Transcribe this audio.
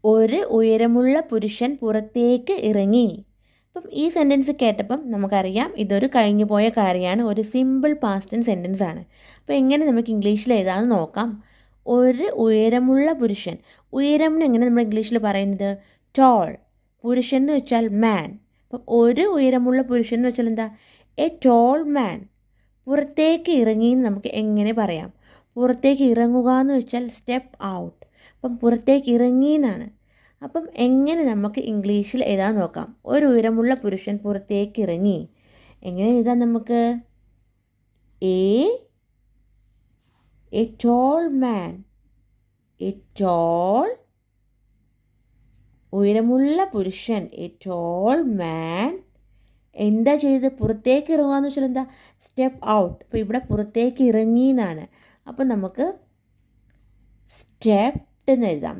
ഒരു ഉയരമുള്ള പുരുഷൻ പുറത്തേക്ക് ഇറങ്ങി. അപ്പം ഈ സെൻറ്റൻസ് കേട്ടപ്പം നമുക്കറിയാം ഇതൊരു കഴിഞ്ഞു പോയ കാര്യമാണ്, ഒരു സിമ്പിൾ പാസ്റ്റ് ടെൻസ് സെൻറ്റൻസ് ആണ്. അപ്പോൾ എങ്ങനെ നമുക്ക് ഇംഗ്ലീഷിൽ എഴുതാമെന്ന് നോക്കാം. ഒരു ഉയരമുള്ള പുരുഷൻ, ഉയരം എങ്ങനെ നമ്മൾ ഇംഗ്ലീഷിൽ പറയുന്നത്? ടോൾ. പുരുഷൻ എന്ന് വെച്ചാൽ മാൻ. അപ്പം ഒരു ഉയരമുള്ള പുരുഷൻ എന്ന് വെച്ചാൽ എന്താ? എ ടോൾ മാൻ. പുറത്തേക്ക് ഇറങ്ങി എന്ന് നമുക്ക് എങ്ങനെ പറയാം? പുറത്തേക്ക് ഇറങ്ങുക എന്ന് വെച്ചാൽ സ്റ്റെപ്പ് ഔട്ട്. അപ്പം പുറത്തേക്ക് ഇറങ്ങി എന്നാണ്. അപ്പം എങ്ങനെ നമുക്ക് ഇംഗ്ലീഷിൽ എഴുതാൻ നോക്കാം? ഒരു ഉയരമുള്ള പുരുഷൻ പുറത്തേക്ക് ഇറങ്ങി. എങ്ങനെ എഴുതാം നമുക്ക്? A tall man. A tall, ഉയരമുള്ള പുരുഷൻ, എ ടോൾ മാൻ എന്താ ചെയ്ത്? പുറത്തേക്ക് ഇറങ്ങുക എന്ന് വെച്ചാൽ എന്താ? Step out. അപ്പോൾ ഇവിടെ പുറത്തേക്ക് ഇറങ്ങി എന്നാണ്. അപ്പം നമുക്ക് സ്റ്റെപ്ഡ് എന്ന് എഴുതാം.